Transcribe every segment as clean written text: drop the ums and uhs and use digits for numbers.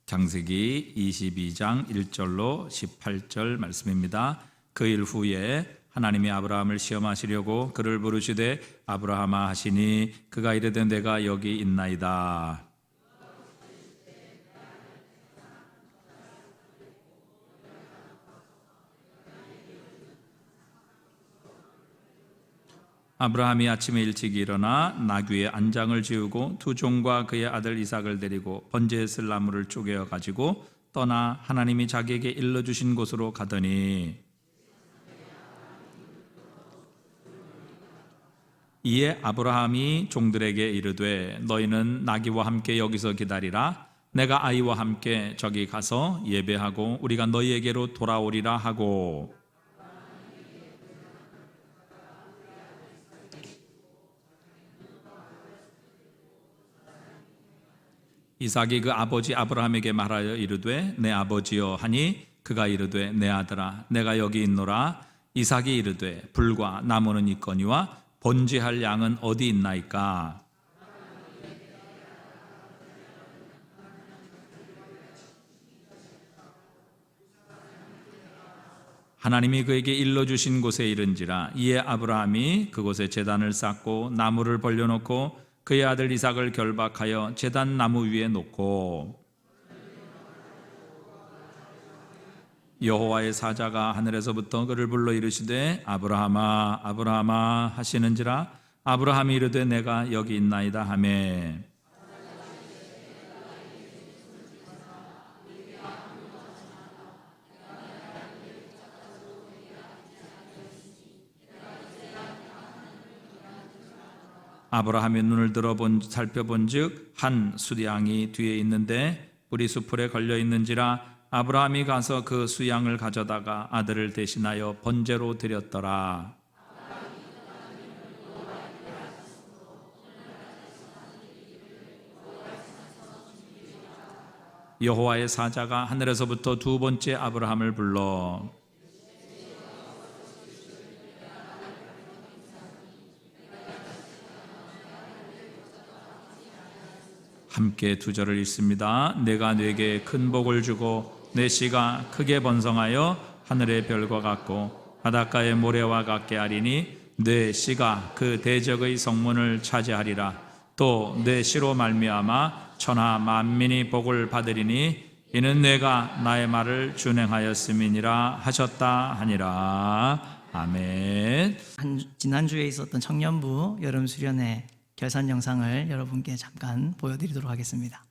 창세기 22장 1절로 18절 말씀입니다. 그 일 후에 하나님이 아브라함을 시험하시려고 그를 부르시되 아브라함아 하시니 그가 이르되 내가 여기 있나이다. 아브라함이 아침에 일찍 일어나 나귀의 안장을 지우고 두 종과 그의 아들 이삭을 데리고 번제에 쓸 나무를 쪼개어 가지고 떠나 하나님이 자기에게 일러주신 곳으로 가더니 이에 아브라함이 종들에게 이르되 너희는 나귀와 함께 여기서 기다리라. 내가 아이와 함께 저기 가서 예배하고 우리가 너희에게로 돌아오리라 하고 이삭이 그 아버지 아브라함에게 말하여 이르되 내 아버지여 하니 그가 이르되 내 아들아 내가 여기 있노라. 이삭이 이르되 불과 나무는 있거니와 번제할 양은 어디 있나이까. 하나님이 그에게 일러주신 곳에 이른지라. 이에 아브라함이 그곳에 제단을 쌓고 나무를 벌려놓고 그의 아들 이삭을 결박하여 제단 나무 위에 놓고 여호와의 사자가 하늘에서부터 그를 불러 이르시되 아브라함아 아브라함아 하시는지라. 아브라함이 이르되 내가 여기 있나이다 하매 아브라함이 눈을 들어 살펴본즉 한 수양이 뒤에 있는데 뿔이 수풀에 걸려 있는지라. 아브라함이 가서 그 수양을 가져다가 아들을 대신하여 번제로 드렸더라. 여호와의 사자가 하늘에서부터 두 번째 아브라함을 불러 함께 두 절을 읽습니다. 내가 네게 큰 복을 주고 내 씨가 크게 번성하여 하늘의 별과 같고 바닷가의 모래와 같게 하리니 내 씨가 그 대적의 성문을 차지하리라. 또 내 씨로 말미암아 천하 만민이 복을 받으리니 이는 내가 나의 말을 준행하였음이니라 하셨다 하니라. 아멘. 지난주에 있었던 청년부 여름 수련회 결산 영상을 여러분께 잠깐 보여드리도록 하겠습니다.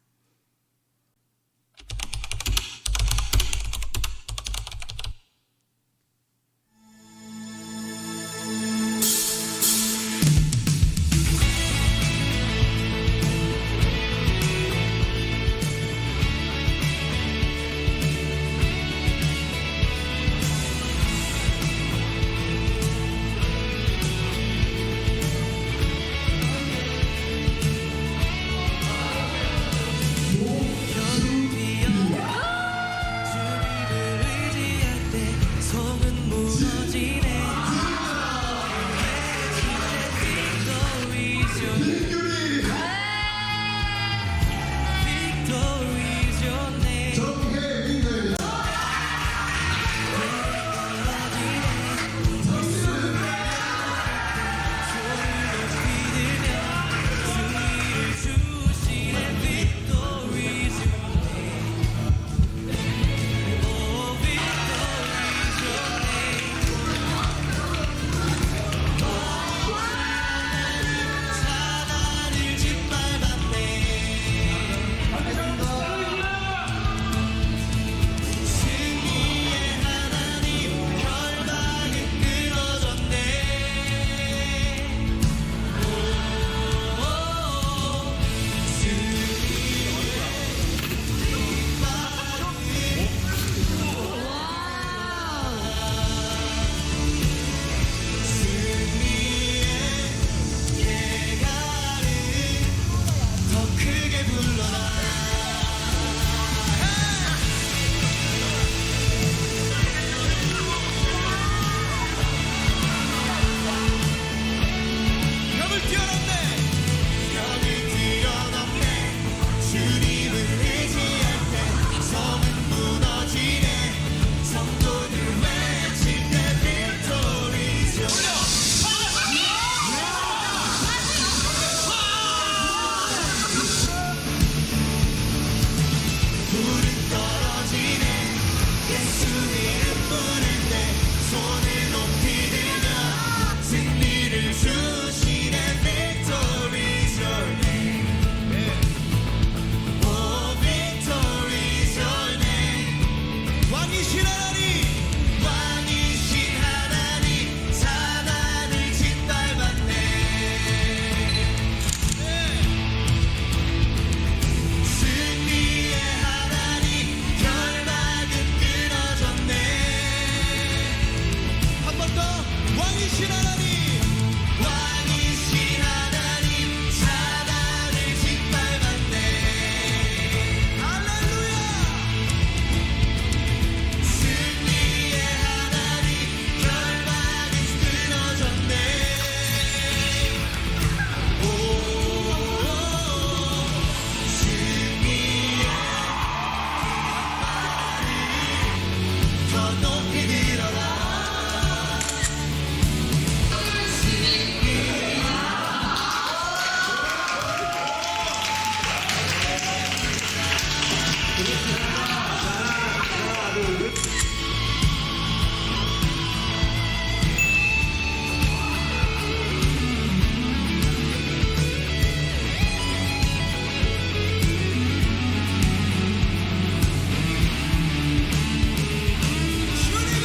주님을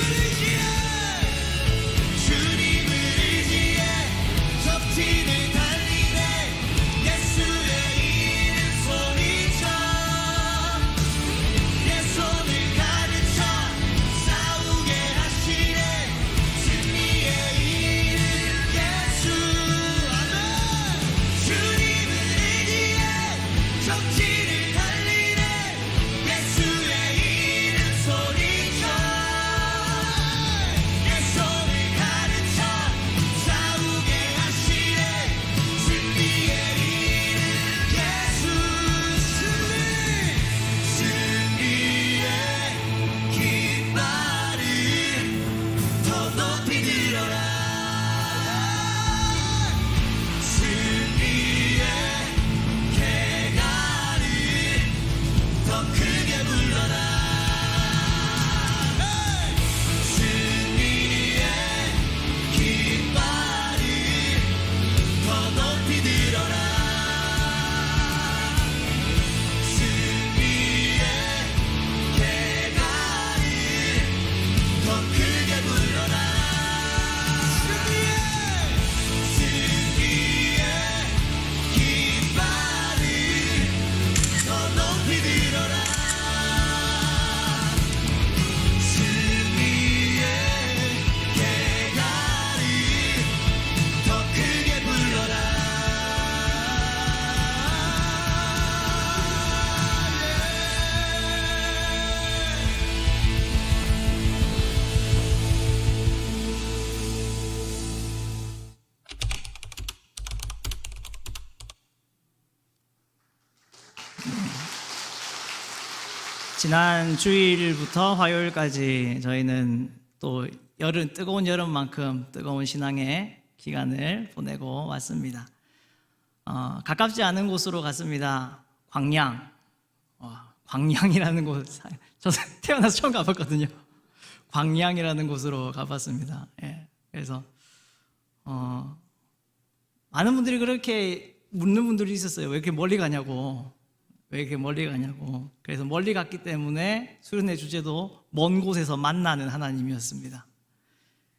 의지해 적진을 달리네 예수의 이름 소리쳐 내 손을 가르쳐 싸우게 하시네 승리의 이름 예수 아멘 주님을 의지해 적진을 달리네 예수의 이름 소리쳐 내 손을 가르쳐 싸우게 하시네 승리의 이름 예수 승리의 깃발을 더 높이 들어라 승리의 개가를 더 크게 불러라 승리의 깃발을 더 높이 들어라 승리의 개가를 더 크게 불러라 승리의 깃발을 더 높이 들어라 승리의 개가를 더 크게 불러라 지난 주일부터 화요일까지 저희는 또 뜨거운 여름만큼 뜨거운 신앙의 기간을 보내고 왔습니다. 가깝지 않은 곳으로 갔습니다. 광양. 광양이라는 곳, 저 태어나서 처음 가봤거든요. 광양이라는 곳으로 가봤습니다. 예, 그래서 많은 분들이 그렇게 묻는 분들이 있었어요. 왜 이렇게 멀리 가냐고. 왜 이렇게 멀리 가냐고. 그래서 멀리 갔기 때문에 수련회 주제도 먼 곳에서 만나는 하나님이었습니다.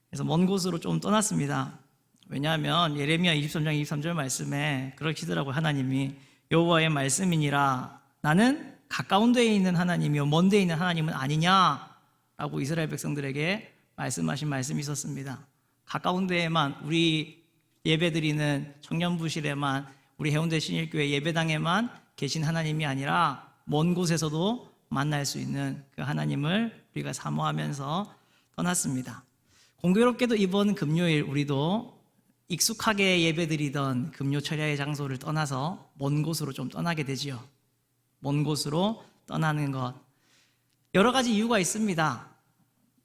그래서 먼 곳으로 좀 떠났습니다. 왜냐하면 예레미야 23장 23절 말씀에 그러시더라고요. 하나님이 여호와의 말씀이니라 나는 가까운 데에 있는 하나님이요 먼 데에 있는 하나님은 아니냐라고 이스라엘 백성들에게 말씀하신 말씀이 있었습니다. 가까운 데에만 우리 예배드리는 청년부실에만 우리 해운대 신일교회 예배당에만 계신 하나님이 아니라 먼 곳에서도 만날 수 있는 그 하나님을 우리가 사모하면서 떠났습니다. 공교롭게도 이번 금요일 우리도 익숙하게 예배드리던 금요철야의 장소를 떠나서 먼 곳으로 좀 떠나게 되지요. 먼 곳으로 떠나는 것 여러 가지 이유가 있습니다.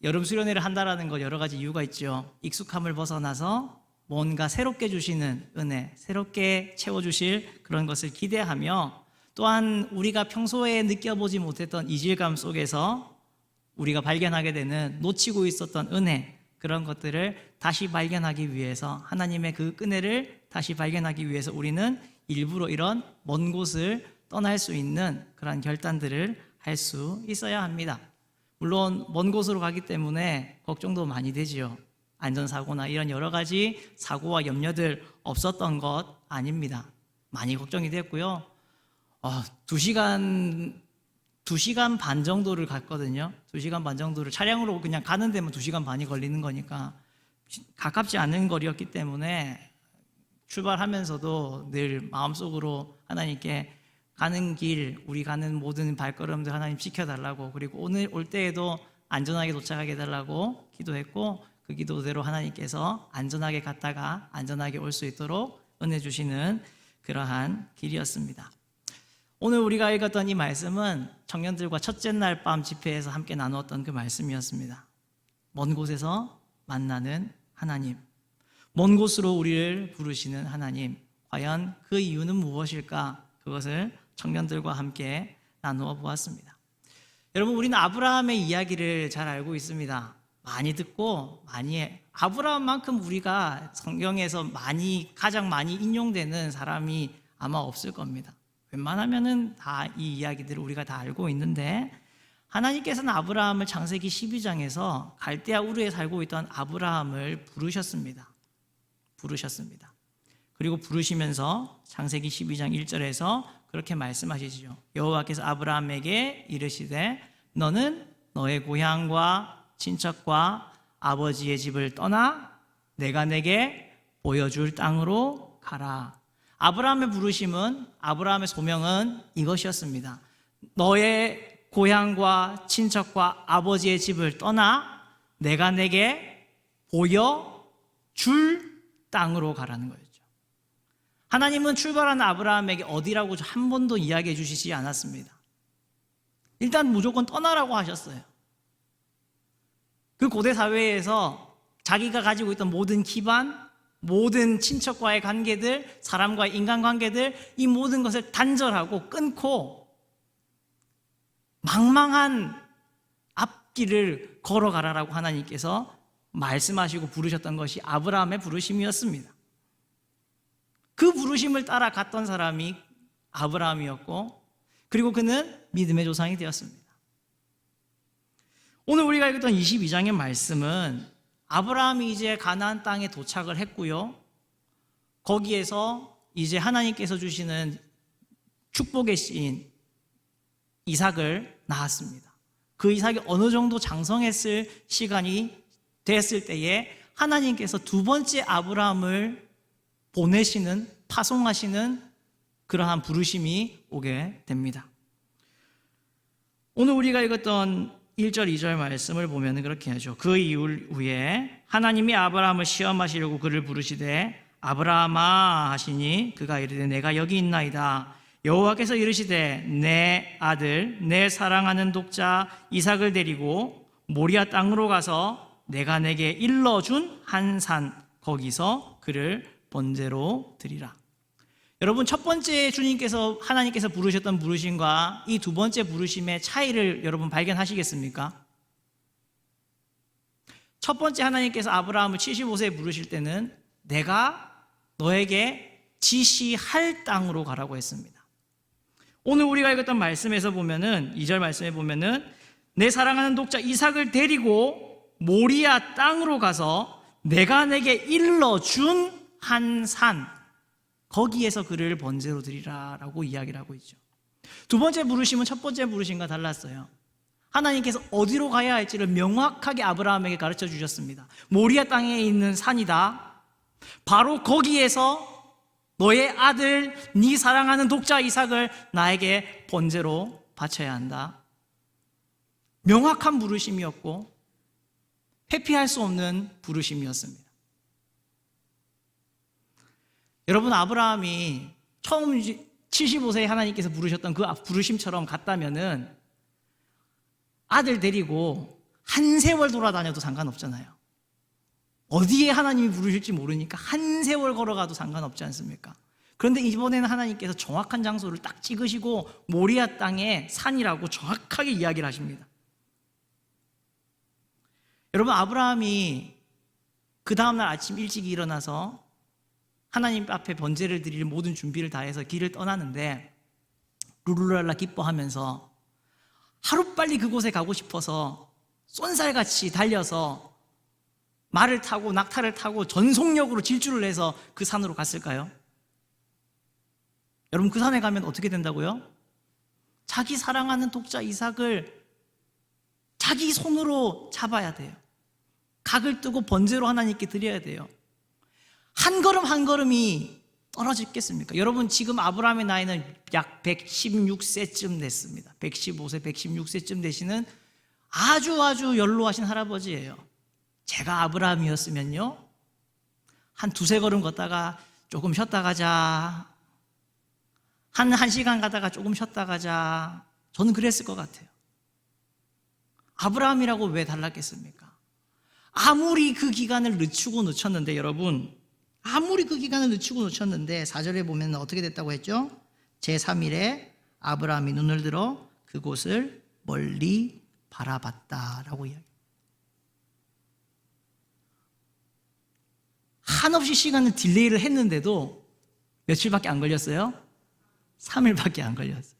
여름 수련회를 한다라는 것 여러 가지 이유가 있죠. 익숙함을 벗어나서 뭔가 새롭게 주시는 은혜, 새롭게 채워주실 그런 것을 기대하며 또한 우리가 평소에 느껴보지 못했던 이질감 속에서 우리가 발견하게 되는 놓치고 있었던 은혜 그런 것들을 다시 발견하기 위해서 하나님의 그 은혜를 다시 발견하기 위해서 우리는 일부러 이런 먼 곳을 떠날 수 있는 그런 결단들을 할 수 있어야 합니다. 물론 먼 곳으로 가기 때문에 걱정도 많이 되지요. 안전사고나 이런 여러 가지 사고와 염려들 없었던 것 아닙니다. 많이 걱정이 됐고요. 2시간 반 정도를 갔거든요. 2시간 반 정도를 차량으로 그냥 가는 데만 2시간 반이 걸리는 거니까 가깝지 않은 거리였기 때문에 출발하면서도 늘 마음속으로 하나님께 가는 길, 우리 가는 모든 발걸음들 하나님 지켜달라고 그리고 오늘 올 때에도 안전하게 도착하게 해달라고 기도했고 그 기도대로 하나님께서 안전하게 갔다가 안전하게 올 수 있도록 은혜 주시는 그러한 길이었습니다. 오늘 우리가 읽었던 이 말씀은 청년들과 첫째 날 밤 집회에서 함께 나누었던 그 말씀이었습니다. 먼 곳에서 만나는 하나님, 먼 곳으로 우리를 부르시는 하나님, 과연 그 이유는 무엇일까? 그것을 청년들과 함께 나누어 보았습니다. 여러분, 우리는 아브라함의 이야기를 잘 알고 있습니다. 많이 듣고 많이 해. 아브라함만큼 우리가 성경에서 가장 많이 인용되는 사람이 아마 없을 겁니다. 웬만하면은 다 이 이야기들을 우리가 다 알고 있는데, 하나님께서는 아브라함을 창세기 12장에서 갈대아 우르에 살고 있던 아브라함을 부르셨습니다. 그리고 부르시면서 창세기 12장 1절에서 그렇게 말씀하시죠. 여호와께서 아브라함에게 이르시되 너는 너의 고향과 친척과 아버지의 집을 떠나 내가 내게 보여줄 땅으로 가라. 아브라함의 부르심은, 아브라함의 소명은 이것이었습니다. 너의 고향과 친척과 아버지의 집을 떠나 내가 내게 보여줄 땅으로 가라는 거였죠. 하나님은 출발하는 아브라함에게 어디라고 한 번도 이야기해 주시지 않았습니다. 일단 무조건 떠나라고 하셨어요. 그 고대 사회에서 자기가 가지고 있던 모든 기반, 모든 친척과의 관계들, 사람과의 인간관계들, 이 모든 것을 단절하고 끊고 망망한 앞길을 걸어가라라고 하나님께서 말씀하시고 부르셨던 것이 아브라함의 부르심이었습니다. 그 부르심을 따라 갔던 사람이 아브라함이었고, 그리고 그는 믿음의 조상이 되었습니다. 오늘 우리가 읽었던 22장의 말씀은 아브라함이 이제 가나안 땅에 도착을 했고요, 거기에서 이제 하나님께서 주시는 축복의 씨인 이삭을 낳았습니다. 그 이삭이 어느 정도 장성했을 시간이 됐을 때에 하나님께서 두 번째 아브라함을 보내시는, 파송하시는 그러한 부르심이 오게 됩니다. 오늘 우리가 읽었던 1절, 2절 말씀을 보면 그렇게 하죠. 그 이후에 하나님이 아브라함을 시험하시려고 그를 부르시되 아브라함아 하시니 그가 이르되 내가 여기 있나이다. 여호와께서 이르시되 내 아들 내 사랑하는 독자 이삭을 데리고 모리아 땅으로 가서 내가 내게 일러준 한 산 거기서 그를 번제로 드리라. 여러분, 첫 번째 하나님께서 부르셨던 부르심과 이 두 번째 부르심의 차이를 여러분 발견하시겠습니까? 첫 번째 하나님께서 아브라함을 75세에 부르실 때는 내가 너에게 지시할 땅으로 가라고 했습니다. 오늘 우리가 읽었던 말씀에서 보면은 2절 말씀에 보면은 내 사랑하는 독자 이삭을 데리고 모리아 땅으로 가서 내가 내게 일러준 한 산 거기에서 그를 번제로 드리라라고 이야기를 하고 있죠. 두 번째 부르심은 첫 번째 부르심과 달랐어요. 하나님께서 어디로 가야 할지를 명확하게 아브라함에게 가르쳐 주셨습니다. 모리아 땅에 있는 산이다. 바로 거기에서 너의 아들, 네 사랑하는 독자 이삭을 나에게 번제로 바쳐야 한다. 명확한 부르심이었고 회피할 수 없는 부르심이었습니다. 여러분, 아브라함이 처음 75세에 하나님께서 부르셨던 그 부르심처럼 갔다면은 아들 데리고 한 세월 돌아다녀도 상관없잖아요. 어디에 하나님이 부르실지 모르니까 한 세월 걸어가도 상관없지 않습니까? 그런데 이번에는 하나님께서 정확한 장소를 딱 찍으시고 모리아 땅의 산이라고 정확하게 이야기를 하십니다. 여러분, 아브라함이 그 다음날 아침 일찍 일어나서 하나님 앞에 번제를 드릴 모든 준비를 다 해서 길을 떠나는데 룰루랄라 기뻐하면서 하루빨리 그곳에 가고 싶어서 쏜살같이 달려서 말을 타고 낙타를 타고 전속력으로 질주를 해서 그 산으로 갔을까요? 여러분, 그 산에 가면 어떻게 된다고요? 자기 사랑하는 독자 이삭을 자기 손으로 잡아야 돼요. 각을 뜨고 번제로 하나님께 드려야 돼요. 한 걸음 한 걸음이 떨어지겠습니까? 여러분, 지금 아브라함의 나이는 약 116세쯤 됐습니다. 115세, 116세쯤 되시는 아주 연로하신 할아버지예요. 제가 아브라함이었으면요, 한 두세 걸음 걷다가 조금 쉬었다 가자, 한 시간 가다가 조금 쉬었다 가자, 저는 그랬을 것 같아요. 아브라함이라고 왜 달랐겠습니까? 아무리 그 기간을 늦추고 늦췄는데, 여러분, 아무리 그 기간을 늦추고 늦췄는데 4절에 보면 어떻게 됐다고 했죠? 제3일에 아브라함이 눈을 들어 그곳을 멀리 바라봤다라고 이야기합니다. 한없이 시간을 딜레이를 했는데도 며칠밖에 안 걸렸어요? 3일밖에 안 걸렸어요.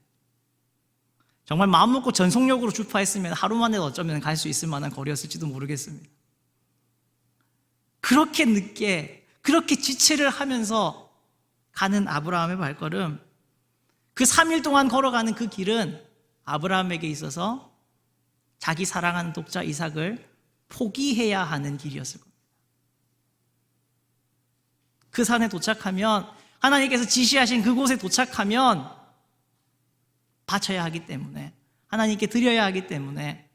정말 마음 먹고 전속력으로 주파했으면 하루 만에 어쩌면 갈 수 있을 만한 거리였을지도 모르겠습니다. 그렇게 늦게, 그렇게 지체를 하면서 가는 아브라함의 발걸음, 그 3일 동안 걸어가는 그 길은 아브라함에게 있어서 자기 사랑하는 독자 이삭을 포기해야 하는 길이었을 겁니다. 그 산에 도착하면, 하나님께서 지시하신 그곳에 도착하면 바쳐야 하기 때문에, 하나님께 드려야 하기 때문에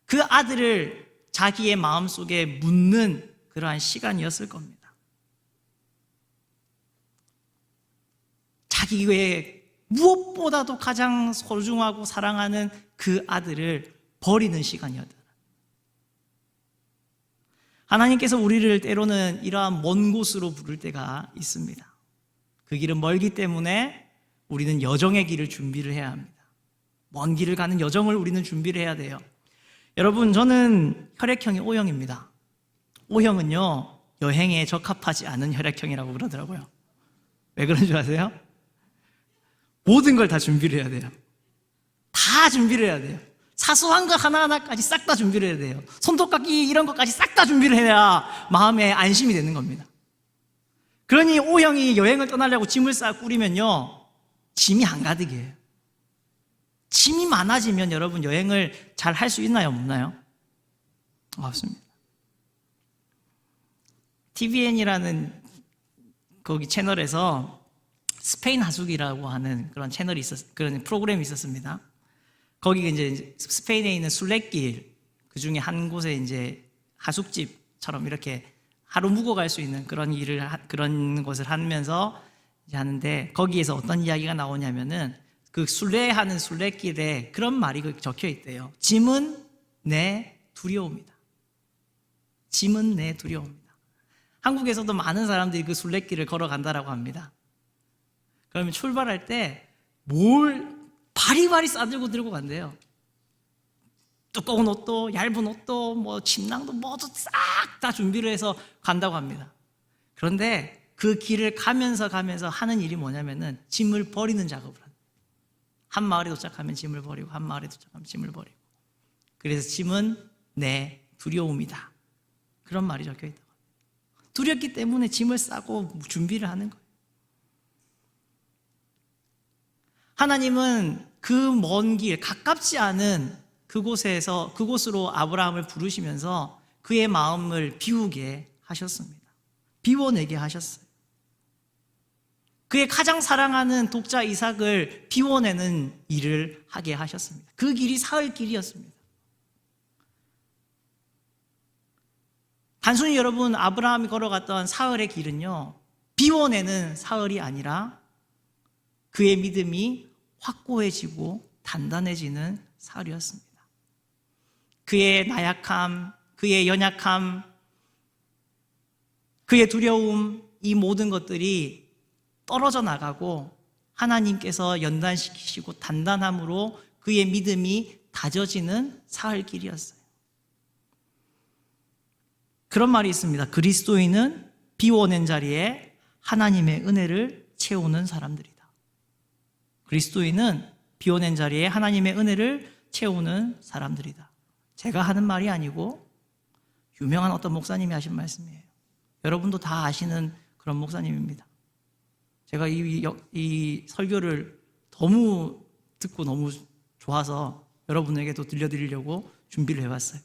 그 아들을 자기의 마음속에 묻는 그러한 시간이었을 겁니다. 자기 외에 무엇보다도 가장 소중하고 사랑하는 그 아들을 버리는 시간이었다. 하나님께서 우리를 때로는 이러한 먼 곳으로 부를 때가 있습니다. 그 길은 멀기 때문에 우리는 여정의 길을 준비를 해야 합니다. 먼 길을 가는 여정을 우리는 준비를 해야 돼요. 여러분, 저는 혈액형이 O형입니다. O형은요, 여행에 적합하지 않은 혈액형이라고 그러더라고요. 왜 그런 줄 아세요? 모든 걸 다 준비를 해야 돼요. 다 준비를 해야 돼요. 사소한 것 하나하나까지 싹 다 준비를 해야 돼요. 손톱깎이 이런 것까지 싹 다 준비를 해야 마음에 안심이 되는 겁니다. 그러니 O형이 여행을 떠나려고 짐을 싹 꾸리면요, 짐이 한가득이에요. 짐이 많아지면 여러분 여행을 잘 할 수 있나요? 없나요? 없습니다. TVN이라는 거기 채널에서 스페인 하숙이라고 하는 그런 채널이 그런 프로그램이 있었습니다. 거기 이제 스페인에 있는 순례길 그 중에 한 곳에 이제 하숙집처럼 이렇게 하루 묵어갈 수 있는 그런 것을 하면서 이제 하는데, 거기에서 어떤 이야기가 나오냐면은 그 순례하는 순례길에 그런 말이 적혀 있대요. 짐은 내 두려움이다. 짐은 내 두려움이다. 한국에서도 많은 사람들이 그 순례길을 걸어간다라고 합니다. 그러면 출발할 때 뭘 바리바리 싸들고 들고 간대요. 두꺼운 옷도, 얇은 옷도, 뭐 침낭도 모두 싹 다 준비를 해서 간다고 합니다. 그런데 그 길을 가면서 하는 일이 뭐냐면은 짐을 버리는 작업을 합니다. 한 마을에 도착하면 짐을 버리고, 한 마을에 도착하면 짐을 버리고. 그래서 짐은 내 두려움이다. 그런 말이 적혀 있다고 합니다. 두렵기 때문에 짐을 싸고 준비를 하는 거예요. 하나님은 그 먼 길, 가깝지 않은 그곳으로 아브라함을 부르시면서 그의 마음을 비우게 하셨습니다. 비워내게 하셨어요. 그의 가장 사랑하는 독자 이삭을 비워내는 일을 하게 하셨습니다. 그 길이 사흘 길이었습니다. 단순히 여러분, 아브라함이 걸어갔던 사흘의 길은요, 비워내는 사흘이 아니라 그의 믿음이 확고해지고 단단해지는 사흘이었습니다. 그의 나약함, 그의 연약함, 그의 두려움, 이 모든 것들이 떨어져 나가고 하나님께서 연단시키시고 단단함으로 그의 믿음이 다져지는 사흘 길이었어요. 그런 말이 있습니다. 그리스도인은 비워낸 자리에 하나님의 은혜를 채우는 사람들이다. 그리스도인은 비워낸 자리에 하나님의 은혜를 채우는 사람들이다. 제가 하는 말이 아니고 유명한 어떤 목사님이 하신 말씀이에요. 여러분도 다 아시는 그런 목사님입니다. 제가 이 설교를 너무 듣고 너무 좋아서 여러분에게도 들려드리려고 준비를 해봤어요.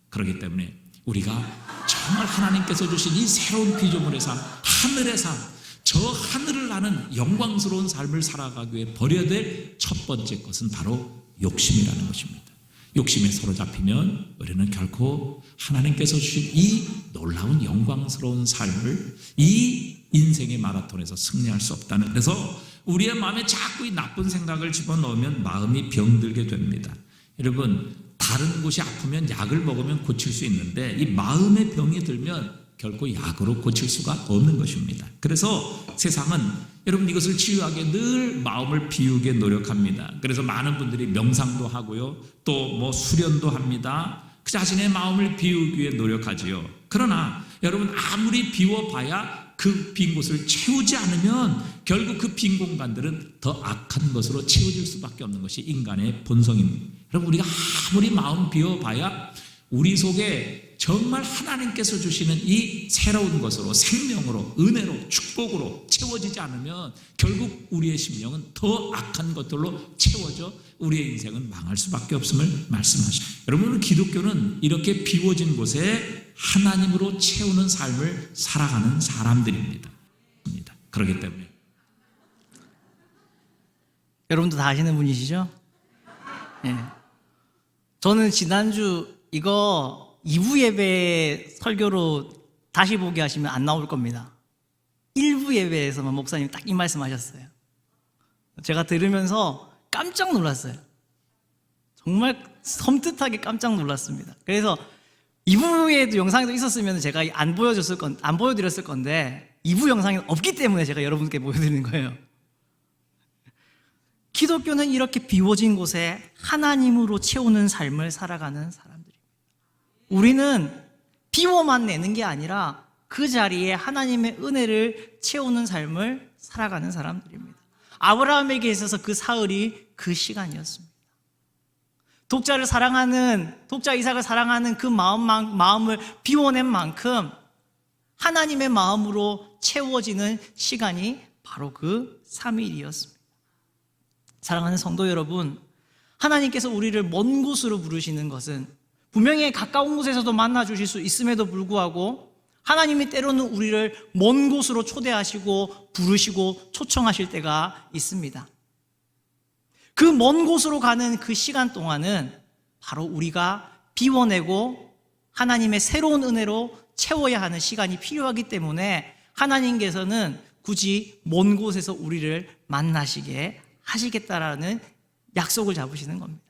그렇기 때문에 우리가 정말 하나님께서 주신 이 새로운 피조물의 삶, 하늘의 삶, 저 하늘을 나는 영광스러운 삶을 살아가기 위해 버려야 될 첫 번째 것은 바로 욕심이라는 것입니다. 욕심에 사로잡히면 우리는 결코 하나님께서 주신 이 놀라운 영광스러운 삶을, 이 인생의 마라톤에서 승리할 수 없다는, 그래서 우리의 마음에 자꾸 이 나쁜 생각을 집어넣으면 마음이 병들게 됩니다. 여러분, 다른 곳이 아프면 약을 먹으면 고칠 수 있는데 이 마음의 병이 들면 결코 약으로 고칠 수가 없는 것입니다. 그래서 세상은 여러분 이것을 치유하게 늘 마음을 비우게 노력합니다. 그래서 많은 분들이 명상도 하고요, 또 뭐 수련도 합니다. 그 자신의 마음을 비우기 위해 노력하지요. 그러나 여러분 아무리 비워봐야 그 빈 곳을 채우지 않으면 결국 그 빈 공간들은 더 악한 것으로 채워질 수밖에 없는 것이 인간의 본성입니다. 여러분 우리가 아무리 마음 비워봐야 우리 속에 정말 하나님께서 주시는 이 새로운 것으로 생명으로 은혜로 축복으로 채워지지 않으면 결국 우리의 심령은 더 악한 것들로 채워져 우리의 인생은 망할 수밖에 없음을 말씀하십니다. 여러분 기독교는 이렇게 비워진 곳에 하나님으로 채우는 삶을 살아가는 사람들입니다. 그렇기 때문에 여러분도 다 아시는 분이시죠? 예. 저는 지난주 이거 2부 예배 설교로 다시 보게 하시면 안 나올 겁니다. 1부 예배에서만 목사님이 딱 이 말씀 하셨어요. 제가 들으면서 깜짝 놀랐어요. 정말 섬뜩하게 깜짝 놀랐습니다. 그래서 2부에도 영상도 있었으면 제가 안 보여드렸을 건데 2부 영상이 없기 때문에 제가 여러분께 보여드리는 거예요. 기독교는 이렇게 비워진 곳에 하나님으로 채우는 삶을 살아가는 사람들입니다. 우리는 비워만 내는 게 아니라 그 자리에 하나님의 은혜를 채우는 삶을 살아가는 사람들입니다. 아브라함에게 있어서 그 사흘이 그 시간이었습니다. 독자 이삭을 사랑하는 그 마음을 비워낸 만큼 하나님의 마음으로 채워지는 시간이 바로 그 3일이었습니다. 사랑하는 성도 여러분, 하나님께서 우리를 먼 곳으로 부르시는 것은 분명히 가까운 곳에서도 만나 주실 수 있음에도 불구하고 하나님이 때로는 우리를 먼 곳으로 초대하시고 부르시고 초청하실 때가 있습니다. 그 먼 곳으로 가는 그 시간 동안은 바로 우리가 비워내고 하나님의 새로운 은혜로 채워야 하는 시간이 필요하기 때문에 하나님께서는 굳이 먼 곳에서 우리를 만나시게 하시겠다라는 약속을 잡으시는 겁니다.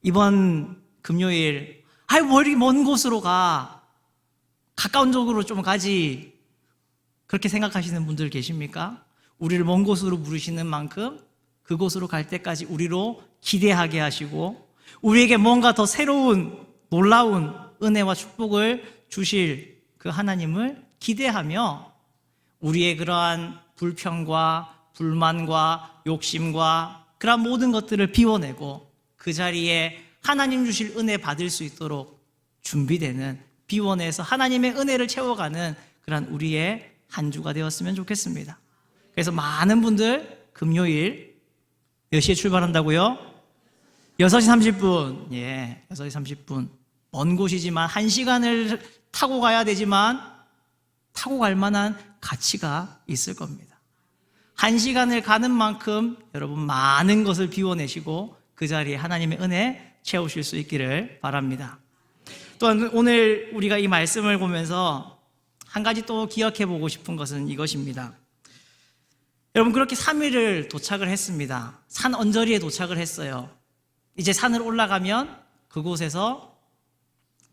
이번 금요일 왜 이렇게 먼 곳으로 가? 가까운 쪽으로 좀 가지. 그렇게 생각하시는 분들 계십니까? 우리를 먼 곳으로 부르시는 만큼 그곳으로 갈 때까지 우리로 기대하게 하시고 우리에게 뭔가 더 새로운 놀라운 은혜와 축복을 주실 그 하나님을 기대하며 우리의 그러한 불평과 불만과 욕심과 그러한 모든 것들을 비워내고 그 자리에 하나님 주실 은혜 받을 수 있도록 준비되는, 비워내서 하나님의 은혜를 채워가는 그러한 우리의 한 주가 되었으면 좋겠습니다. 그래서 많은 분들 금요일 몇 시에 출발한다고요? 6시 30분. 예, 6시 30분. 먼 곳이지만 1시간을 타고 가야 되지만 타고 갈 만한 가치가 있을 겁니다. 1시간을 가는 만큼 여러분 많은 것을 비워내시고 그 자리에 하나님의 은혜 채우실 수 있기를 바랍니다. 또한 오늘 우리가 이 말씀을 보면서 한 가지 또 기억해 보고 싶은 것은 이것입니다. 여러분 그렇게 3일을 도착을 했습니다. 산 언저리에 도착을 했어요. 이제 산을 올라가면 그곳에서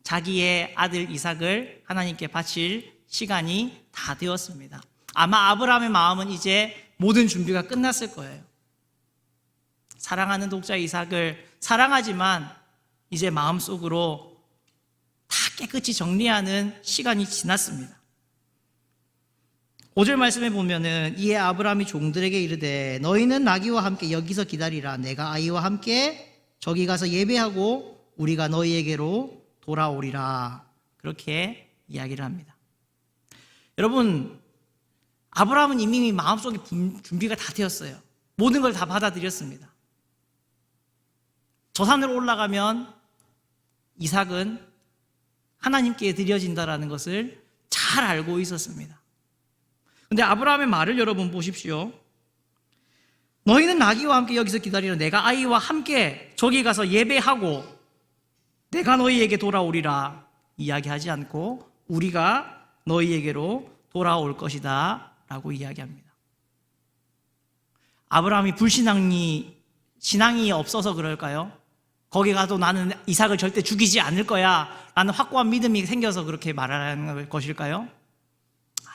자기의 아들 이삭을 하나님께 바칠 시간이 다 되었습니다. 아마 아브라함의 마음은 이제 모든 준비가 끝났을 거예요. 사랑하는 독자 이삭을 사랑하지만 이제 마음속으로 다 깨끗이 정리하는 시간이 지났습니다. 5절 말씀에 보면은 이에 아브라함이 종들에게 이르되 너희는 나귀와 함께 여기서 기다리라. 내가 아이와 함께 저기 가서 예배하고 우리가 너희에게로 돌아오리라. 그렇게 이야기를 합니다. 여러분 아브라함은 이미 마음속에 준비가 다 되었어요. 모든 걸 다 받아들였습니다. 저 산으로 올라가면 이삭은 하나님께 드려진다라는 것을 잘 알고 있었습니다. 근데 아브라함의 말을 여러분 보십시오. 너희는 나귀와 함께 여기서 기다리라. 내가 아이와 함께 저기 가서 예배하고 내가 너희에게 돌아오리라. 이야기하지 않고 우리가 너희에게로 돌아올 것이다 라고 이야기합니다. 아브라함이 신앙이 없어서 그럴까요? 거기 가도 나는 이삭을 절대 죽이지 않을 거야 라는 확고한 믿음이 생겨서 그렇게 말하는 것일까요?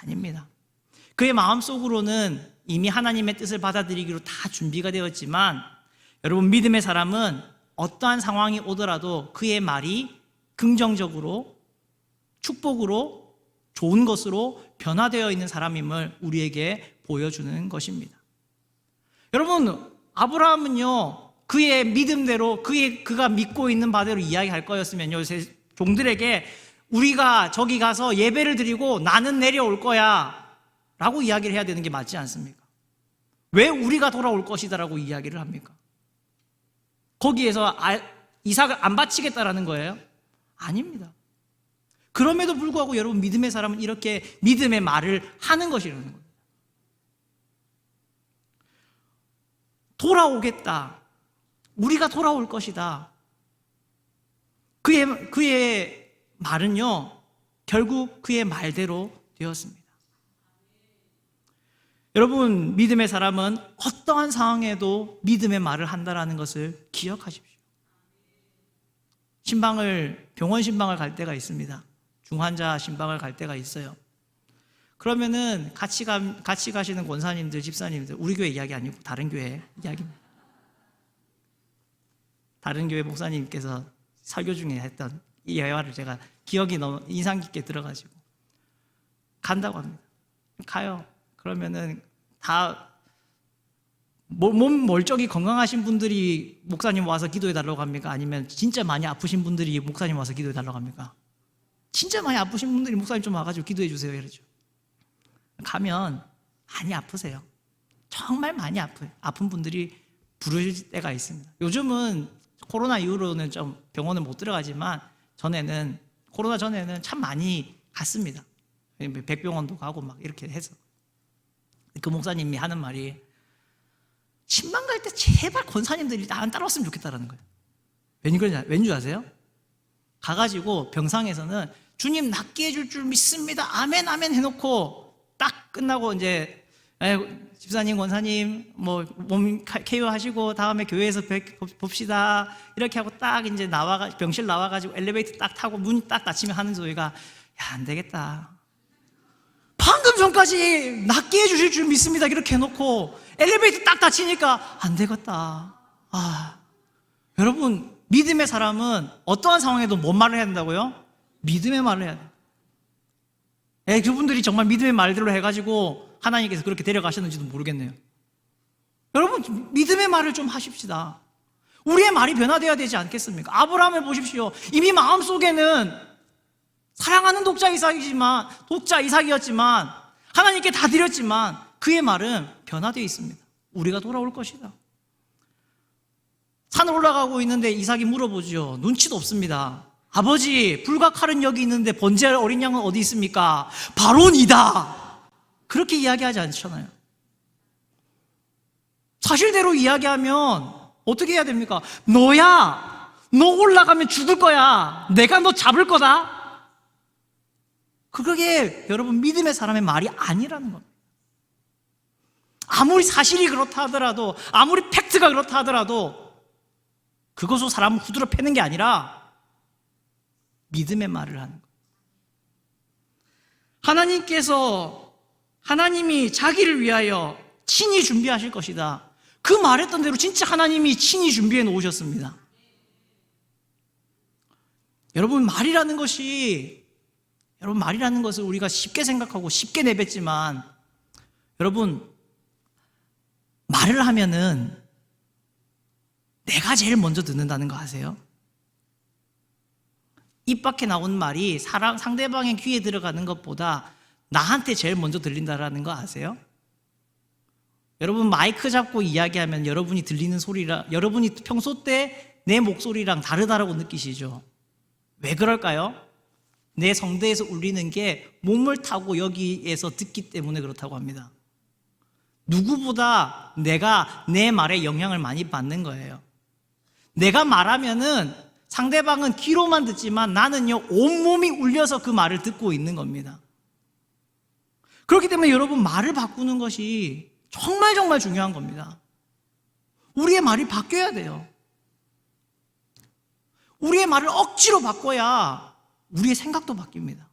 아닙니다. 그의 마음속으로는 이미 하나님의 뜻을 받아들이기로 다 준비가 되었지만 여러분, 믿음의 사람은 어떠한 상황이 오더라도 그의 말이 긍정적으로, 축복으로, 좋은 것으로 변화되어 있는 사람임을 우리에게 보여주는 것입니다. 여러분, 아브라함은요, 그의 믿음대로, 그가 믿고 있는 바대로 이야기할 거였으면요, 종들에게 우리가 저기 가서 예배를 드리고 나는 내려올 거야 라고 이야기를 해야 되는 게 맞지 않습니까? 왜 우리가 돌아올 것이다 라고 이야기를 합니까? 거기에서 이삭을 안 바치겠다라는 거예요? 아닙니다. 그럼에도 불구하고 여러분, 믿음의 사람은 이렇게 믿음의 말을 하는 것이라는 거예요. 돌아오겠다. 우리가 돌아올 것이다. 그의 말은요, 결국 그의 말대로 되었습니다. 여러분, 믿음의 사람은 어떠한 상황에도 믿음의 말을 한다는 것을 기억하십시오. 병원 신방을 갈 때가 있습니다. 중환자 신방을 갈 때가 있어요. 그러면은 같이 가시는 권사님들, 집사님들, 우리 교회 이야기 아니고 다른 교회 이야기입니다. 다른 교회 목사님께서 설교 중에 했던 이 예화를 제가 기억이 너무 인상 깊게 들어가지고 간다고 합니다. 가요. 그러면은 다 몸 멀쩡히 건강하신 분들이 목사님 와서 기도해 달라고 합니까? 아니면 진짜 많이 아프신 분들이 목사님 와서 기도해 달라고 합니까? 진짜 많이 아프신 분들이 목사님 좀 와가지고 기도해 주세요 이러죠. 가면 많이 아프세요. 정말 많이 아픈 분들이 부르실 때가 있습니다. 요즘은 코로나 이후로는 좀 병원을 못 들어가지만 코로나 전에는 참 많이 갔습니다. 백병원도 가고 막 이렇게 해서. 그 목사님이 하는 말이 신방 갈 때 제발 권사님들이 다 안 따라왔으면 좋겠다라는 거예요. 왠지 아세요? 가가지고 병상에서는 주님 낫게 해줄 줄 믿습니다. 아멘 아멘 해놓고 딱 끝나고 이제 집사님 권사님 몸 케어하시고 다음에 교회에서 봅시다 이렇게 하고 딱 이제 병실 나와가지고 엘리베이터 딱 타고 문 딱 닫히면 하는 소리가 야, 안 되겠다. 방금 전까지 낫게 해주실 줄 믿습니다 이렇게 해놓고 엘리베이터 딱 닫히니까 안 되겠다. 여러분, 믿음의 사람은 어떠한 상황에도 뭔 말을 해야 된다고요? 믿음의 말을 해야 돼요. 그분들이 정말 믿음의 말대로 해가지고 하나님께서 그렇게 데려가셨는지도 모르겠네요. 여러분, 믿음의 말을 좀 하십시다. 우리의 말이 변화되어야 되지 않겠습니까? 아브라함을 보십시오. 이미 마음속에는 사랑하는 독자 이삭이었지만 하나님께 다 드렸지만 그의 말은 변화되어 있습니다. 우리가 돌아올 것이다. 산을 올라가고 있는데 이삭이 물어보죠. 눈치도 없습니다. 아버지, 불과 칼은 여기 있는데 번제할 어린 양은 어디 있습니까? 바로니다. 그렇게 이야기하지 않잖아요. 사실대로 이야기하면 어떻게 해야 됩니까? 너야, 너 올라가면 죽을 거야. 내가 너 잡을 거다. 그게 여러분 믿음의 사람의 말이 아니라는 겁니다. 아무리 사실이 그렇다 하더라도, 아무리 팩트가 그렇다 하더라도 그것으로 사람을 후드려 패는 게 아니라 믿음의 말을 하는 거예요. 하나님이 자기를 위하여 친히 준비하실 것이다. 그 말했던 대로 진짜 하나님이 친히 준비해 놓으셨습니다. 여러분, 말이라는 것을 우리가 쉽게 생각하고 쉽게 내뱉지만, 여러분, 말을 하면은 내가 제일 먼저 듣는다는 거 아세요? 입 밖에 나온 말이 상대방의 귀에 들어가는 것보다 나한테 제일 먼저 들린다는 거 아세요? 여러분, 마이크 잡고 이야기하면 여러분이 들리는 여러분이 평소 때 내 목소리랑 다르다라고 느끼시죠? 왜 그럴까요? 내 성대에서 울리는 게 몸을 타고 여기에서 듣기 때문에 그렇다고 합니다. 누구보다 내가 내 말에 영향을 많이 받는 거예요. 내가 말하면은 상대방은 귀로만 듣지만 나는요, 온몸이 울려서 그 말을 듣고 있는 겁니다. 그렇기 때문에 여러분, 말을 바꾸는 것이 정말 정말 중요한 겁니다. 우리의 말이 바뀌어야 돼요. 우리의 말을 억지로 바꿔야 우리의 생각도 바뀝니다.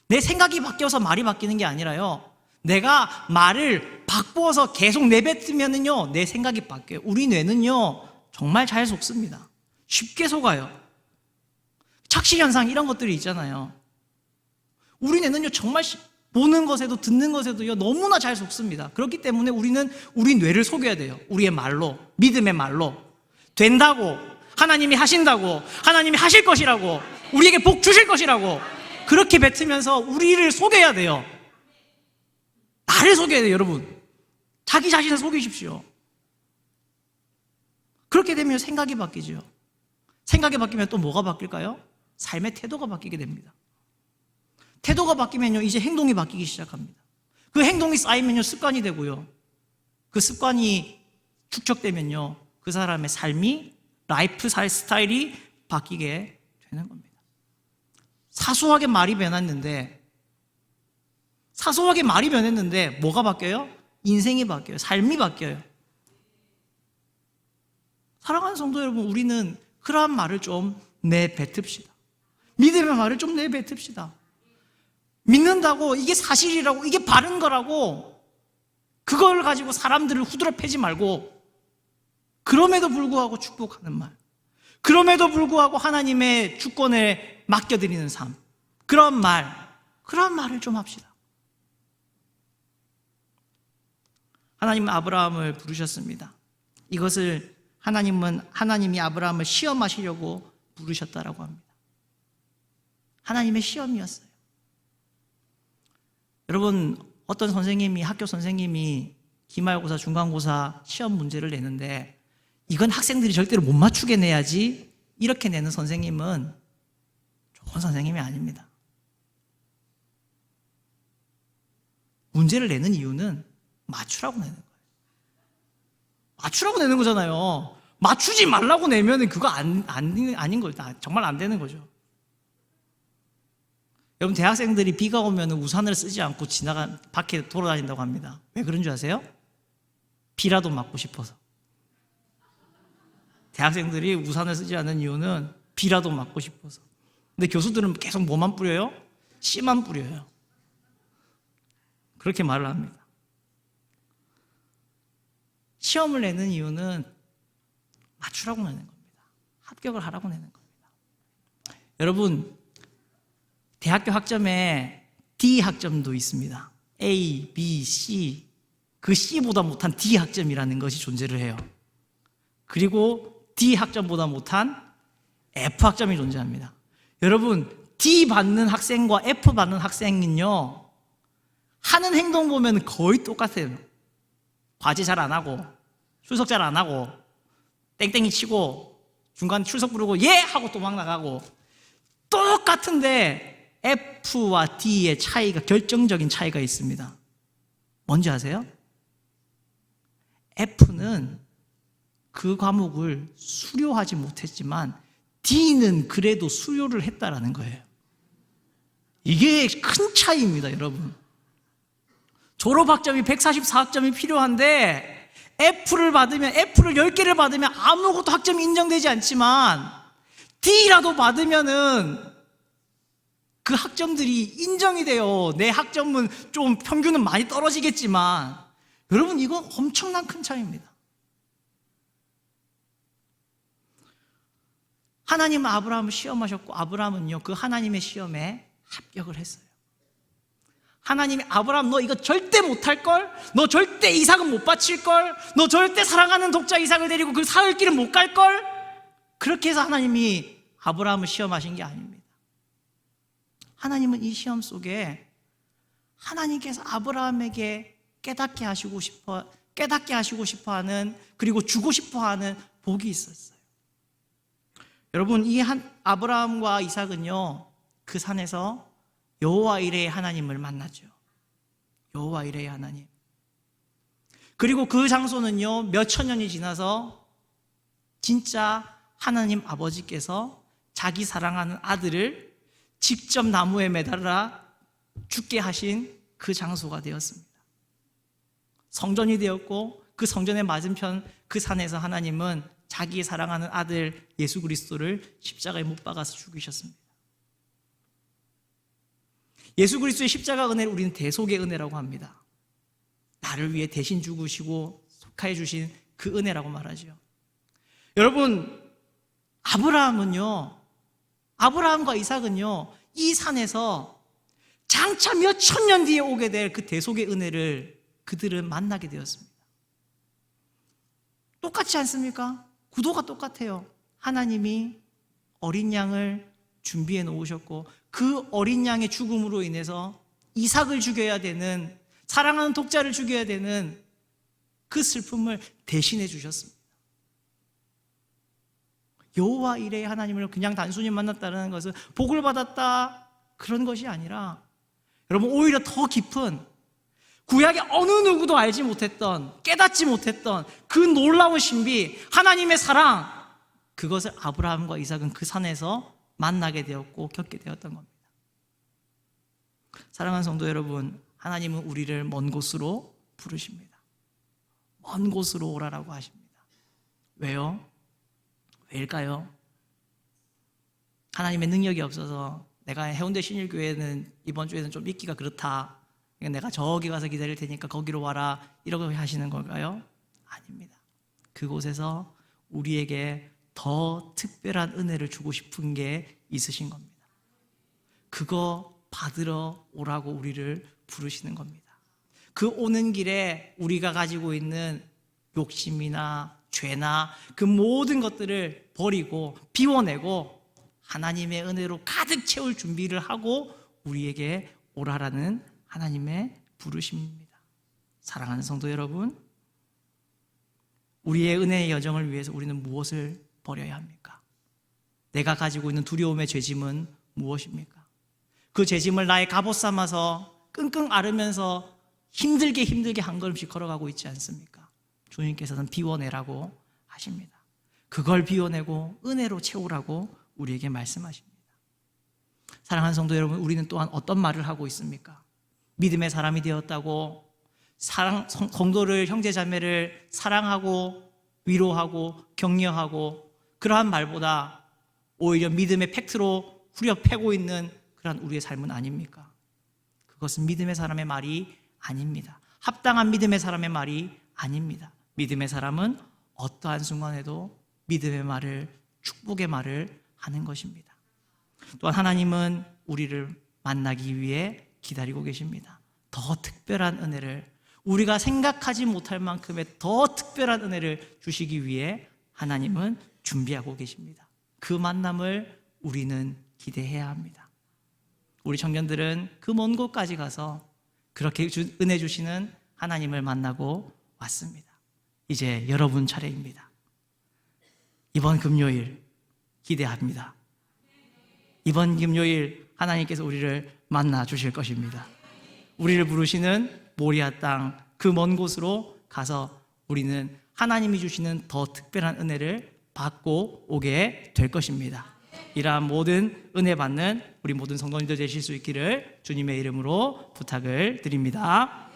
내 생각이 바뀌어서 말이 바뀌는 게 아니라요, 내가 말을 바꾸어서 계속 내뱉으면은요, 내 생각이 바뀌어요. 우리 뇌는요, 정말 잘 속습니다. 쉽게 속아요. 착시현상 이런 것들이 있잖아요. 우리 뇌는요, 정말 보는 것에도 듣는 것에도요, 너무나 잘 속습니다. 그렇기 때문에 우리는 우리 뇌를 속여야 돼요. 우리의 말로, 믿음의 말로. 된다고, 하나님이 하신다고, 하나님이 하실 것이라고, 우리에게 복 주실 것이라고 그렇게 뱉으면서 우리를 속여야 돼요. 나를 속여야 돼요, 여러분. 자기 자신을 속이십시오. 그렇게 되면 생각이 바뀌죠. 생각이 바뀌면 또 뭐가 바뀔까요? 삶의 태도가 바뀌게 됩니다. 태도가 바뀌면요, 이제 행동이 바뀌기 시작합니다. 그 행동이 쌓이면요, 습관이 되고요. 그 습관이 축적되면요, 그 사람의 삶이, 라이프 스타일이 바뀌게 되는 겁니다. 사소하게 말이 변했는데 뭐가 바뀌어요? 인생이 바뀌어요. 삶이 바뀌어요. 사랑하는 성도 여러분, 우리는 그러한 말을 좀 내뱉읍시다. 믿음의 말을 좀 내뱉읍시다. 믿는다고, 이게 사실이라고, 이게 바른 거라고 그걸 가지고 사람들을 후드려 패지 말고, 그럼에도 불구하고 축복하는 말, 그럼에도 불구하고 하나님의 주권에 맡겨드리는 삶, 그런 말을 좀 합시다. 하나님은 아브라함을 부르셨습니다. 이것을 하나님이 아브라함을 시험하시려고 부르셨다라고 합니다. 하나님의 시험이었어요. 여러분, 어떤 학교 선생님이 기말고사, 중간고사 시험 문제를 내는데 이건 학생들이 절대로 못 맞추게 내야지 이렇게 내는 선생님은 좋은 선생님이 아닙니다. 문제를 내는 이유는 맞추라고 내는 거예요. 맞추라고 내는 거잖아요. 맞추지 말라고 내면 그거 아닌 거예요. 정말 안 되는 거죠. 여러분, 대학생들이 비가 오면 우산을 쓰지 않고 밖에 돌아다닌다고 합니다. 왜 그런 줄 아세요? 비라도 맞고 싶어서. 대학생들이 우산을 쓰지 않는 이유는 비라도 맞고 싶어서. 근데 교수들은 계속 뭐만 뿌려요? 씨만 뿌려요. 그렇게 말을 합니다. 시험을 내는 이유는 맞추라고 내는 겁니다. 합격을 하라고 내는 겁니다. 여러분, 대학교 학점에 D 학점도 있습니다. A, B, C. 그 C보다 못한 D 학점이라는 것이 존재를 해요. 그리고 D 학점보다 못한 F 학점이 존재합니다. 여러분, D 받는 학생과 F 받는 학생은요, 하는 행동 보면 거의 똑같아요. 과제 잘 안 하고, 출석 잘 안 하고, 땡땡이 치고, 중간 출석 부르고 예! 하고 도망 나가고, 똑같은데 F와 D의 차이가, 결정적인 차이가 있습니다. 뭔지 아세요? F는 그 과목을 수료하지 못했지만 D는 그래도 수료를 했다라는 거예요. 이게 큰 차이입니다, 여러분. 졸업학점이 144학점이 필요한데 F를 10개를 받으면 아무것도 학점이 인정되지 않지만 D라도 받으면은 그 학점들이 인정이 돼요. 내 학점은 좀 평균은 많이 떨어지겠지만, 여러분, 이거 엄청난 큰 차이입니다. 하나님은 아브라함을 시험하셨고, 아브라함은요, 그 하나님의 시험에 합격을 했어요. 하나님이 아브라함, 너 이거 절대 못할걸? 너 절대 이삭은 못 바칠걸? 너 절대 사랑하는 독자 이삭을 데리고 그 사흘 길은 못 갈걸? 그렇게 해서 하나님이 아브라함을 시험하신 게 아닙니다. 하나님은 이 시험 속에 하나님께서 아브라함에게 깨닫게 하시고 싶어 하는, 그리고 주고 싶어 하는 복이 있었어요. 여러분, 아브라함과 이삭은요, 그 산에서 여호와 이레의 하나님을 만나죠. 여호와 이레의 하나님. 그리고 그 장소는요, 몇천 년이 지나서 진짜 하나님 아버지께서 자기 사랑하는 아들을 직접 나무에 매달아 죽게 하신 그 장소가 되었습니다. 성전이 되었고, 그 성전의 맞은편 그 산에서 하나님은 자기 사랑하는 아들 예수 그리스도를 십자가에 못 박아서 죽이셨습니다. 예수 그리스도의 십자가 은혜를 우리는 대속의 은혜라고 합니다. 나를 위해 대신 죽으시고 속하여 주신 그 은혜라고 말하죠. 여러분, 아브라함과 이삭은요, 이 산에서 장차 몇 천 년 뒤에 오게 될 그 대속의 은혜를 그들은 만나게 되었습니다. 똑같지 않습니까? 구도가 똑같아요. 하나님이 어린 양을 준비해 놓으셨고 그 어린 양의 죽음으로 인해서 이삭을 죽여야 되는, 사랑하는 독자를 죽여야 되는 그 슬픔을 대신해 주셨습니다. 여호와 이레의 하나님을 그냥 단순히 만났다는 것은 복을 받았다 그런 것이 아니라, 여러분, 오히려 더 깊은, 구약의 어느 누구도 알지 못했던, 깨닫지 못했던 그 놀라운 신비, 하나님의 사랑, 그것을 아브라함과 이삭은 그 산에서 만나게 되었고 겪게 되었던 겁니다. 사랑하는 성도 여러분, 하나님은 우리를 먼 곳으로 부르십니다. 먼 곳으로 오라라고 하십니다. 왜요? 왜일까요? 하나님의 능력이 없어서 내가 해운대 신일교회는 이번 주에는 좀 믿기가 그렇다, 내가 저기 가서 기다릴 테니까 거기로 와라, 이러고 하시는 걸까요? 아닙니다. 그곳에서 우리에게 더 특별한 은혜를 주고 싶은 게 있으신 겁니다. 그거 받으러 오라고 우리를 부르시는 겁니다. 그 오는 길에 우리가 가지고 있는 욕심이나 죄나 그 모든 것들을 버리고 비워내고 하나님의 은혜로 가득 채울 준비를 하고 우리에게 오라라는 하나님의 부르심입니다. 사랑하는 성도 여러분, 우리의 은혜의 여정을 위해서 우리는 무엇을 버려야 합니까? 내가 가지고 있는 두려움의 죄짐은 무엇입니까? 그 죄짐을 나의 갑옷 삼아서 끙끙 앓으면서 힘들게 한 걸음씩 걸어가고 있지 않습니까? 주님께서는 비워내라고 하십니다. 그걸 비워내고 은혜로 채우라고 우리에게 말씀하십니다. 사랑하는 성도 여러분, 우리는 또한 어떤 말을 하고 있습니까? 믿음의 사람이 되었다고 성도를, 형제자매를 사랑하고 위로하고 격려하고 그러한 말보다 오히려 믿음의 팩트로 후려 패고 있는 그러한 우리의 삶은 아닙니까? 그것은 믿음의 사람의 말이 아닙니다. 합당한 믿음의 사람의 말이 아닙니다. 믿음의 사람은 어떠한 순간에도 믿음의 말을, 축복의 말을 하는 것입니다. 또한 하나님은 우리를 만나기 위해 기다리고 계십니다. 더 특별한 은혜를, 우리가 생각하지 못할 만큼의 더 특별한 은혜를 주시기 위해 하나님은 준비하고 계십니다. 그 만남을 우리는 기대해야 합니다. 우리 청년들은 그 먼 곳까지 가서 그렇게 은혜 주시는 하나님을 만나고 왔습니다. 이제 여러분 차례입니다. 이번 금요일 기대합니다. 이번 금요일 하나님께서 우리를 만나 주실 것입니다. 우리를 부르시는 모리아 땅, 그 먼 곳으로 가서 우리는 하나님이 주시는 더 특별한 은혜를 받고 오게 될 것입니다. 이러한 모든 은혜 받는 우리 모든 성도님들 되실 수 있기를 주님의 이름으로 부탁을 드립니다.